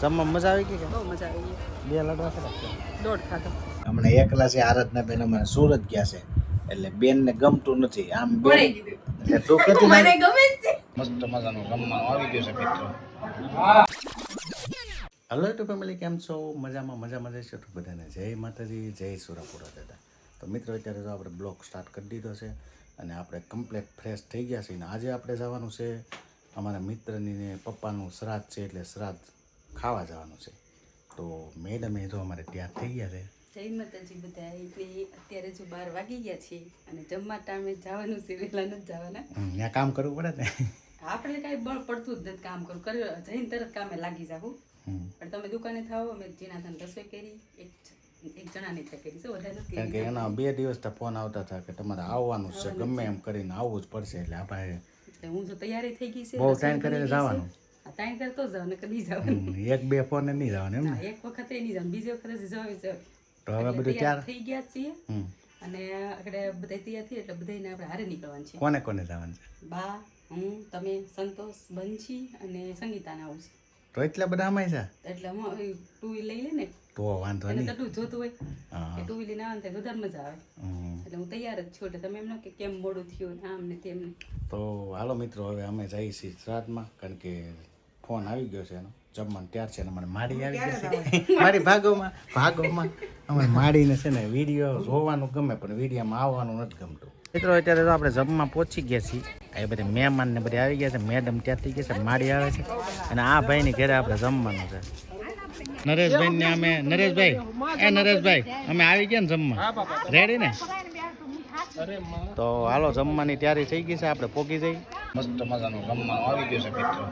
જમવા મજા આવી ગઈ કે બહુ મજા આવી ગઈ. 2 લાડવા ખાધા. દોઢ ખાધો. હમણાં એકલા છે આરાધના બેન અમારે સુરત ગયા છે એટલે બેન ને ગમતું નથી આમ બેન ભણાઈ દીધું. એટલે તું કેતી મને મને ગમે જ છે. મસ્ત મજાનું જમવાનું આવી ગયું છે મિત્રો. હલો યુટ્યુબ ફેમિલી, કેમ છો? મજામાં જઈશું તો બધાને જય માતાજી, જય સુરાપુરા દાદા. તો મિત્રો અત્યારે તો આપણે બ્લોગ સ્ટાર્ટ કરી દીધો છે અને આપણે કમ્પ્લીટ ફ્રેશ થઈ ગયા છીએ. આજે આપણે જવાનું છે અમારા મિત્રની ને પપ્પાનું શ્રાદ્ધ છે એટલે શ્રાદ્ધ ખાવા જવાનું છે. તો મેડમે તો અમારે તૈયાર થઈ ગયા છે. જય માતાજી બધા. એટલે અત્યારે જો 12 વાગી ગયા છે અને જમવા ટાઈમે જવાનું છે, વહેલા નથી જવાના. ત્યાં કામ કરવું પડે ને. આપણે કાંઈ બળ પડતું જ નથી કામ કરું જઈને તરત કામે લાગી જાવું. પણ તમે દુકાને થાઓ, અમે જીનાથાન રસોઈ કરી, એક જણાની ત્યાં કરી છે, વધારે નથી. કારણ કે એના 2 દિવસથી ફોન આવતા હતા કે તમારે આવવાનું છે, ગમે એમ કરીને આવવું જ પડશે. એટલે આપણે એટલે હું જો તૈયારી થઈ ગઈ છે, બહુ ટાઈમ કરીને જવાનું. ટાઈમ કરતો જ જાવ ને કદી જવાનું. 1-2 ફોને નહીં જવાનું એમ ને. એક વખતે નહીં જવાનું, બીજી વખતે જવાય. તો હવે બધું તૈયાર થઈ ગયા છીએ હમ. અને આપણે બધા તૈયાર થઈએ એટલે બધાને આપણે હારે નીકળવાનું છે. કોને કોને જવાનું છે? બા, હું, તમે, સંતોષ, બંછી અને સંગીતાને આવું છે. તો એટલા બધા આમાં છે એટલે ટુ વ્હીલ લઈ લે ને તો વાંધો એટલે નહીં. તટું જોતું હોય હા. કે ટુ વ્હીલ લઈને આવે ને વધારે મજા આવે. એટલે હું તૈયાર જ છું. એટલે તમે એમ ન કે કેમ મોડું થયું ને આમ ને તેમ ને. તો હાલો મિત્રો, હવે અમે જઈએ છીએ શ્રાદ્ધમાં. કારણ કે ફોન આવી ગયો છે એનો, જમવાનું ત્યાર છે ને મને માડી આવી ગઈ છે. મારી ભાગોમાં અમારે માડીને છે ને વિડીયો જોવાનું ગમે પણ વિડીયોમાં આવવાનું નથી ગમતું. મિત્રો અત્યારે તો આપણે જમવા પહોંચી ગયા છીએ. એ બધા મહેમાન ને બધા આવી ગયા છે. મેડમ ત્યાં થઈ ગયા છે, માડી આવે છે અને આ ભાઈની ઘરે આપણે જમવાનું છે. નરેશભાઈ ને અમે નરેશભાઈ અમે આવી ગયા ને જમવા, રેડી ને? તો હાલો, જમવાની તૈયારી થઈ ગઈ છે, આપણે પોગી જઈ. મસ્ત મજાનું જમવાનું આવી ગયું છે મિત્રો.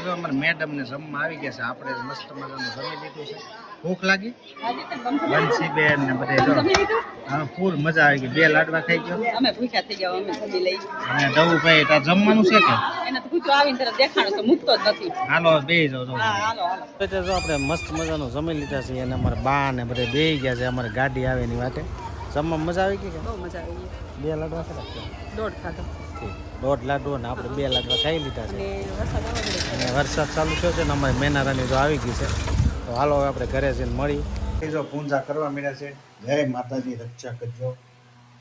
તો અમારે મેડમ ને જમવા આવી ગયા છે, આપણે મસ્ત મજાનું જમી લીધું છે. ભૂખ લાગી? બંસીબેન ને બધે હા ફૂલ મજા આવી ગઈ. 2 લાડવા ખાઈ ગયો. અમે ભૂખ્યા થઈ ગયા, અમે જમી લઈ. અને દવુભાઈ તાર જમવાનું છે કે? એને તો પૂછ્યું આવીને તરત દેખાણો તો મૂકતો જ નથી. હાલો બેહી જાઓ. હાલો. તો આપણે મસ્ત મજાનું જમી લીધા છે અને અમારા બા ને બધે બેહી ગયા છે. અમારે ગાડી આવે એની વાટે. જમવા મજા આવી ગઈ કે? બહુ મજા આવી ગઈ. 2 લાડવા ખાધા? દોઢ ખાધો. 1.5 લાડવો ને આપણે 2 લાડવા ખાઈ લીધા છે. અને વરસાદ આવવા મળ્યો. અને વરસાદ ચાલુ થયો છે ને અમારી મેનારાની જો આવી ગઈ છે. તો હાલો હવે આપણે ઘરે જઈને મળી. જો પૂજા કરવા મળ્યા છે. જય માતાજી, રક્ષા કરજો.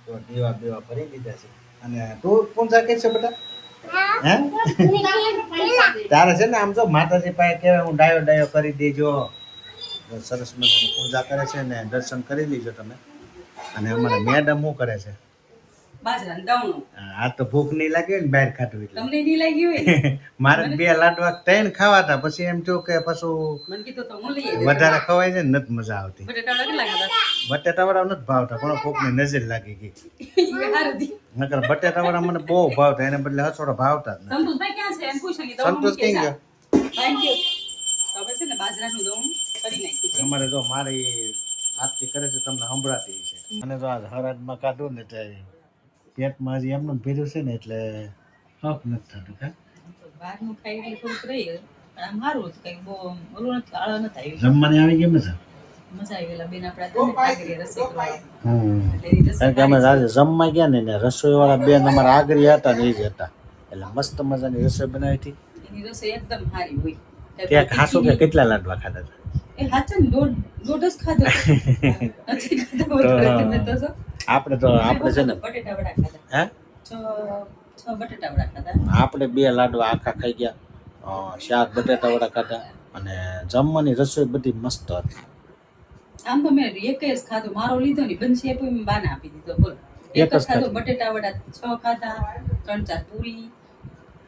તો દીવા બેવા ભરી દીધા છે. અને તું પૂજા કે છે બેટા? હે તારે છે ને આમ જો માતાજી પાસે કહેવાય હું ડાયો કરી દેજો. સરસ મજાની પૂજા કરે છે ને દર્શન કરી લીજો તમે. અને અમારા મેડમ શું કરે છે? બાજરાનું દવણું. આ તો ભૂખ નહીં લાગે ને બહાર ખાતું એટલે. તમને નહીં લાગ્યું હોય ને? મારે 2 લાડવા 3 ખાવા હતા. પછી એમ થયું કે પાછું મને કીધું તો હું લઈ આવી. વધારે ખવાય છે ને નથી મજા આવતી. બટેટા કેટલા ખાધા? બટેટાવાળા નથી ભાવતા, પણ કોકની નજર લાગી ગઈ. એ હારું દી. નકર બટેટાવાળા મને બહુ ભાવતા, એને બદલે હસોડા ભાવતા જ નથી. સંતોષભાઈ ક્યાં છે? એને પૂછ્યું કે દવણું સંતોષ મૂકી કઈ જા. ગયો? Thank you. તો હવે છે ને બાજરાનું દવણું કરી નાખ્યું છે. અમારે જો મારી આરતી કરે છે તમને સંભળાતી છે. અને જો આજ હરાજમાં કાઢું ને તે પેટમાં હજી એમનું ભીર્યું છે ને એટલે હક નથી થતું. કા બહારનું ખાઈ એટલે થોડુંક રહી પણ આમ સારું છે, કંઈ બહુ ઓલું નથી, આળા નથી આવ્યું. જમવાની આવી ગઈ મજા. મજા આવી ગયેલા બેન આપણા તો ને કાગરી રસોઈ કરવા. હમ. એટલે એની રસોઈ કારણ કે અમે આજે જમવા ગયા ને રસોઈ વાળા બેન અમારા આગળ હતા ને એ જ હતા. એટલે મસ્ત મજાની રસોઈ બનાવી હતી. એની રસોઈ એકદમ સારી હોય. ત્યાં ખાસું કે કેટલા લાડવા ખાધા હતા? એ હાચન દોઢ જ ખાધો. નથી ખાધો તમે તો છો. આપણે છે ને બટેટા વડા ખાધા. હે 6 બટેટા વડા ખાધા. આપણે 2 લાડવા આખા ખાઈ ગયા. 4 બટેટા વડા ખાધા અને જમવાની રસોઈ બધી મસ્ત હતી. આમ તો મેં એક જ ખાધું, મારો લીધો ને બંસી આપ્યો મેં બાને આપી દીધો. બોલ એક જ ખાધું. બટેટા વડા 6 ખાધા, 3-4 પૂરી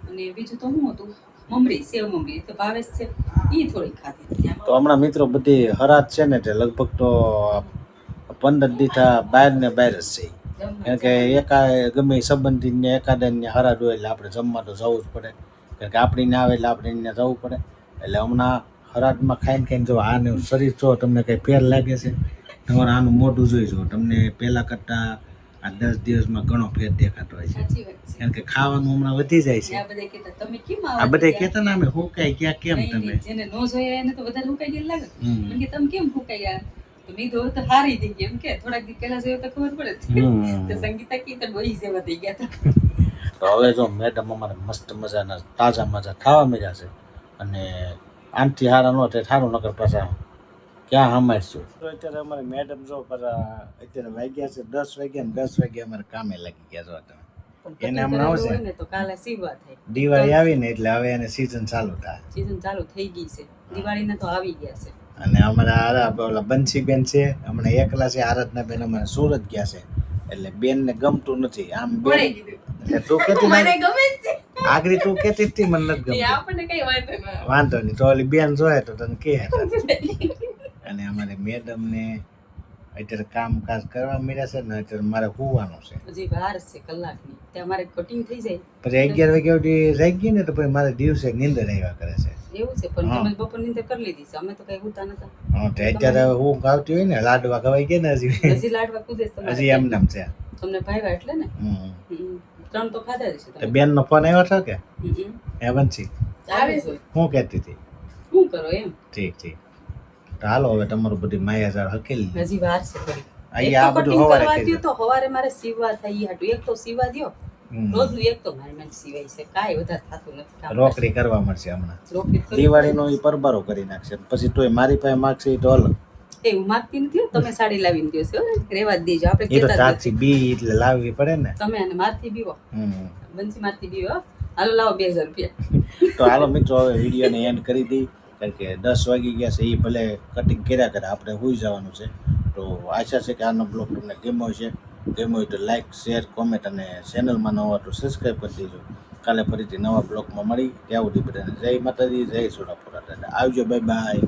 અને બીજું તો શું હતું, મમરી, સેવ મમરી તો ભાવેશ છે ઈ થોડી ખાધી. તો હમણાં મિત્રો બધી હરાજ છે ને તે લગભગ તો 15 દીઠા બહાર ને બહાર જ છે. કારણ કે ગમે સંબંધીને એકાદને હરાજ હોય એટલે આપણે જમવા તો જવું જ પડે. કારણ કે આપણીને આવે એટલે આપણે એને જવું પડે. એટલે હમણાં હરાજમાં ખાઈને જો આનું શરીર જો તમને કંઈ ફેર લાગે છે, તમારે આનું મોઢું જોઈ જો તમને પહેલાં કરતાં આ 10 દિવસમાં ઘણો ફેર દેખાતો હોય છે. સાચી વાત છે. કારણ કે ખાવાનું હમણાં વધી જાય છે. આ બધા કહેતા તમે કેમ આ બધા કહેતા ને અમે હુકાઈ ગયા કેમ નહીં, તમે? નહીં, જેને નો જોયા એને તો વધારે હુકાઈ ગયા લાગે. હમ. મને કે તમે કેમ હુકાઈ ગયા? તો મેં તો તો હારી થઈ ગઈ એમ કે થોડાક દી પહેલા જોયો તો ખબર પડે. હમ. તો સંગીતા કી તો બોઈ જેવા થઈ ગયા હતા. તો હવે જો મેડમ અમારે મસ્ત મજાના તાજા ખાવા મળ્યા છે અને આનથી હારા ન થાય સારું નકર પાછા ક્યાં હમારશું તો અત્યારે અમારે મેડમ જો અત્યારે વાગ્યા છે 10 વાગ્યા ને 10 વાગ્યા અમારે કામે લાગી ગયા જો તમે એને હમણાં આવશે ને તો કાલે સીવવા થાય દિવાળી આવી ને એટલે હવે એને સીઝન ચાલુ થાય સીઝન ચાલુ થઈ ગઈ છે દિવાળીના તો આવી ગયા છે અને અમારા ઓલા બંસીબેન છે હમણાં એકલા છે આરાધના બેન અમારે સુરત ગયા છે એટલે બેન ને ગમતું નથી આમ બેન એટલે તું કેતી મને ગમે છે આગળ તું કેતી હતી મને નથી ગમતું આપણને કઈ વાંધો નહીં તો ઓલી બેન જોયે તો તને કહે અને અમારે મેડમ ને અત્યારે કામકાજ કરવા મળ્યા છે ને અત્યારે મારે હોવાનું છે હજી વાર છે કલાકની ત્યાં મારે કટિંગ થઈ જાય પછી 11 વાગ્યા સુધી જાગી ને તો પછી મારે દિવસે નીંદર આવ્યા કરે છે એવું છે પણ તમે બપોર નીંદર કરી લીધી છે અમે તો કઈ ઉતા નતા હા તો અત્યારે હું આવતી હોય ને લાડવા ખવાઈ ગયા ને હજી લાડવા કૂદે છે તમારે હજી એમ નામ છે તમને ભાવ્યા એટલે ને ત્રણ તો ખાધા જ છે તો બેન નો ફોન આવ્યો હતો કે એ બંસી આવે છે હું કહેતી હતી શું કરો એમ ઠીક તો હાલો હવે તમારું બધી માયાજાળ હકેલી હજી વાર છે થોડી અહીંયા આ બધું હવારે કરવા કરી દ્યો તો હવારે મારે સીવવા થાય હાટું એક તો સીવવા દ્યો રોજનું એક તો મારે મને સિવાય છે કાંઈ વધારે થતું નથી રોકડી કરવા મળશે હમણાં રોકડી કરી દિવાળીનો ઈ પરબારો કરી નાખશે પછી તોય મારી પાસે માગશે ઈ તો અલગ એ હું માગતી નથી હો, તમે સાડી લાવીને દ્યો છો રેવા જ દેજો આપણે એ તો કહેતા જ ચાચી બી એટલે લાવવી પડે ને નથી. તમે અને મારથી બીવો હમ. બંસી મારથી બીવો હો. હાલો લાવો 2000 રૂપિયા તો હાલો મિત્રો હવે વિડીયોને એન્ડ કરી દઈ કારણ કે 10 વાગી ગયા છે એ ભલે કટિંગ કર્યા કરે આપણે હોઈ જવાનું છે તો આશા છે કે આનો બ્લોગ તમને ગમ્યો છે ગમ્યો હોય તો લાઈક શેર કોમેન્ટ અને ચેનલમાં નવા તો સબસ્ક્રાઈબ કરી દેજો કાલે ફરીથી નવા બ્લોગમાં મળી ત્યાં સુધી બધાને જય માતાજી જય સોડાપુરા દાદા આવજો બાય બાય